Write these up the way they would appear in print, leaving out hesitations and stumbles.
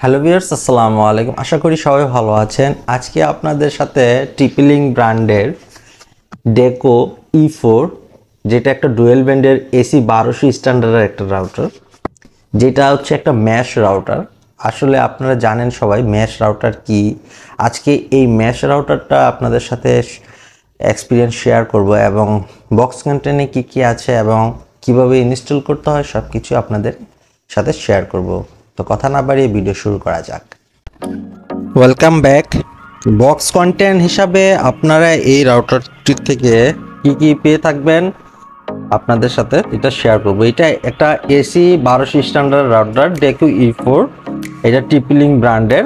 Hello viewers, আসসালামু আলাইকুম। আশা করি সবাই ভালো আছেন। আজকে আপনাদের সাথে টিপিলিং ব্র্যান্ডের ডেকো E4, যেটা একটা ডুয়েল ব্যান্ডের AC 1200 স্ট্যান্ডার্ডের একটা রাউটার, যেটা হচ্ছে একটা ম্যাশ রাউটার। আসলে আপনারা জানেন সবাই ম্যাশ রাউটার কি। আজকে এই ম্যাশ রাউটারটা আপনাদের সাথে এক্সপিরিয়েন্স শেয়ার করব এবং বক্স কন্টেন্টে কি কি আছে এবং কিভাবে ইনস্টল করতে হয় সব কিছু আপনাদের সাথে শেয়ার করব। তো কথা না বাড়িয়ে ভিডিও শুরু করা যাক। Welcome back. বক্স কন্টেন্ট হিসাবে আপনারা এই রাউটারটির থেকে কি কি পেয়ে থাকবেন আপনাদের সাথে এটা শেয়ার করব। এটা একটা AC 1200 স্ট্যান্ডার্ড রাউটার ডেকো E4। এটা টিপিলিং ব্র্যান্ডের।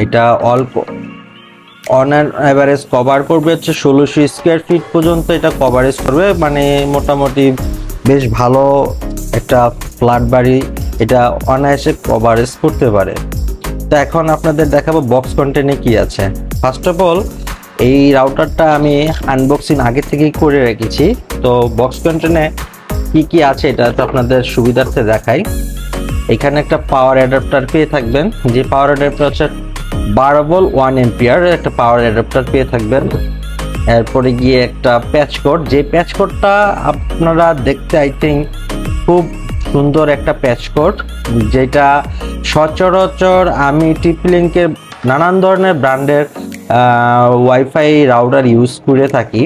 এটা অন অ্যাভারেজ কভার করবে হচ্ছে 1600 স্কোয়ার ফিট পর্যন্ত এটা কভারেজ করবে, মানে মোটামুটি বেশ ভালো একটা ফ্ল্যাট বাড়ি এটা অনায়াসে কভারেজ করতে পারে। তো এখন আপনাদের দেখাবো বক্স কন্টেন্টে কি আছে। ফার্স্ট অফ অল, এই রাউটারটা আমি আনবক্সিং আগে থেকেই করে রেখেছি। তো বক্স কন্টেন্টে কি কি আছে এটা তো আপনাদের সুবিধার্থে দেখাই। এখানে একটা পাওয়ার অ্যাডাপ্টার পেয়ে থাকবেন, যে পাওয়ার অ্যাডাপ্টার হচ্ছে 12 ভোল্ট 1 এম্পিয়ার একটা পাওয়ার অ্যাডাপ্টার পেয়ে থাকবেন। এরপরে গিয়ে একটা প্যাচ কোড, যে প্যাচ কোডটা আপনারা দেখতে আই থিঙ্ক খুব সুন্দর একটা প্যাচ কোড, যেটা সচরাচর আমি টিপলিংকের নানান ধরনের ব্র্যান্ডের ওয়াইফাই রাউটার ইউজ করে থাকি।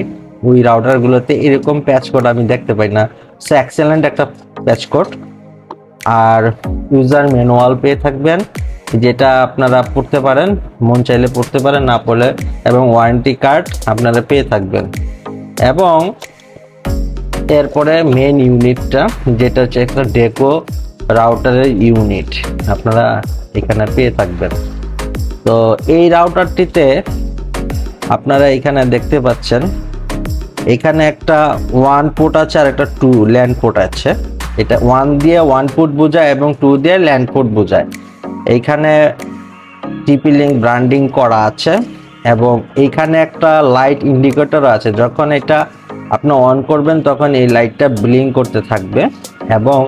ওই রাউটারগুলোতে এরকম প্যাচ কোড আমি দেখতে পাই না। সো এক্সেলেন্ট একটা প্যাচ কোড। আর ইউজার ম্যানুয়াল পেয়ে থাকবেন, যেটা আপনারা পড়তে পারেন, মন চাইলে পড়তে পারেন, না পড়লে, এবং ওয়ারেন্টি কার্ড আপনারা পেয়ে থাকবেন। এবং এরপরে মেন ইউনিটটা, যেটা হচ্ছে একটা ডেকো রাউটারের ইউনিট, আপনারা এখানে পেয়ে থাকবেন। তো এই রাউটারটিতে আপনারা এখানে দেখতে পাচ্ছেন, এখানে একটা 1 পোর্ট আছে আর একটা 2 ল্যান্ড পোর্ট আছে। এটা 1 দিয়ে 1 পোর্ট বোঝায় এবং 2 দিয়ে ল্যান্ড পোর্ট বোঝায়। এইখানে টিপিলিং ব্র্যান্ডিং করা আছে এবং এইখানে একটা লাইট ইন্ডিকেটর আছে। যখন এটা আপনি অন করবেন তখন এই লাইটটা ব্লিঙ্ক করতে থাকবে। এবং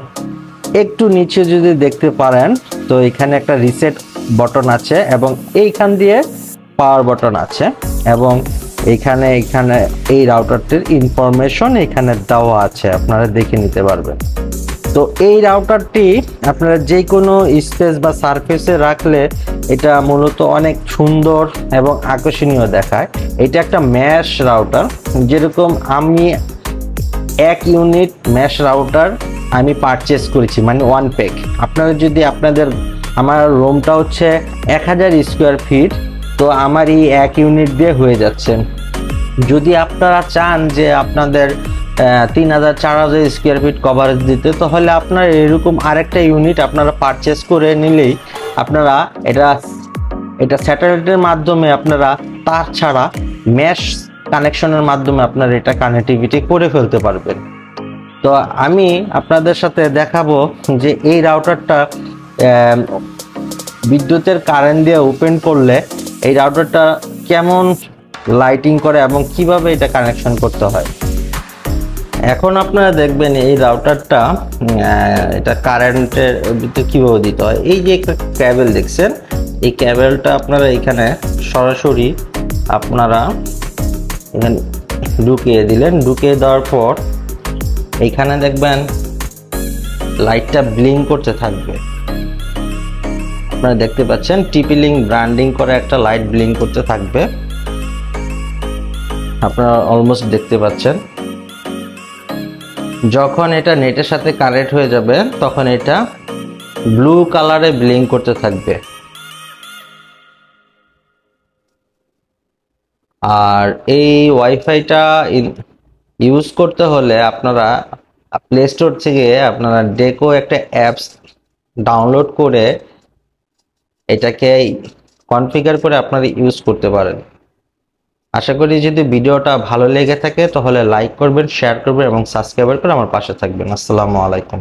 একটু নিচে যদি দেখতে পারেন তো এখানে একটা রিসেট বটন আছে এবং এইখান দিয়ে পাওয়ার বটন আছে। এবং এইখানে এই রাউটারটির ইনফরমেশন এখানে দেওয়া আছে, আপনারা দেখে নিতে পারবেন। তো এই রাউটারটি আপনারা যে কোনো স্পেস বা সারফেসে রাখলে এটা মূলত অনেক সুন্দর এবং আকর্ষণীয় দেখায়। এটা একটা ম্যাশ রাউটার, যেরকম আমি 1 ইউনিট ম্যাশ রাউটার আমি পারচেস করেছি, মানে 1 প্যাক। আপনারা যদি আমার রুমটা হচ্ছে 1000 স্কোয়ার ফিট, তো আমার এই 1 ইউনিট দিয়ে হয়ে যাচ্ছে। যদি আপনারা চান যে আপনাদের 3000-4000 স্কোয়ার ফিট কভারেজ দিতে, তাহলে আপনার এরকম আরেকটা ইউনিট আপনারা পারচেস করে নিলেই আপনারা এটা স্যাটেলাইটের মাধ্যমে আপনারা তার ছাড়া ম্যাশ কানেকশনের মাধ্যমে আপনারা এটা কানেক্টিভিটি করে ফেলতে পারবেন। তো আমি আপনাদের সাথে দেখাবো যে এই রাউটারটা বিদ্যুতের কারেন্ট দিয়ে ওপেন করলে এই রাউটারটা কেমন লাইটিং করে এবং কিভাবে এটা কানেকশন করতে হয়। এখন আপনারা দেখবেন এই রাউটারটা এটা কারেন্টের ভিতরে কিভাবে দিতে হয়। এই যে একটা কেবল দেখছেন, এই কেবলটা আপনারা এখানে সরাসরি আপনারা এখানে ঢুকিয়ে দিলেন। ঢুকিয়ে দেওয়ার পর এইখানে দেখবেন লাইটটা ব্লিঙ্ক করতে থাকবে। আপনারা দেখতে পাচ্ছেন টিপিলিং ব্র্যান্ডিং করে একটা লাইট ব্লিঙ্ক করতে থাকবে, আপনারা অলমোস্ট দেখতে পাচ্ছেন। যখন এটা নেটের সাথে কানেক্ট হয়ে যাবে তখন এটা ব্লু কালারে ব্লিঙ্ক করতে থাকবে। আর এই ওয়াইফাইটা ইউজ করতে হলে আপনারা প্লে স্টোর থেকে আপনারা ডেকো একটা অ্যাপস ডাউনলোড করে এটাকে কনফিগার করে আপনারা ইউজ করতে পারেন। আশা করি যদি ভিডিওটা ভালো লেগে থাকে তাহলে লাইক করবেন, শেয়ার করবেন এবং সাবস্ক্রাইব করে আমার পাশে থাকবেন। আসসালামু আলাইকুম।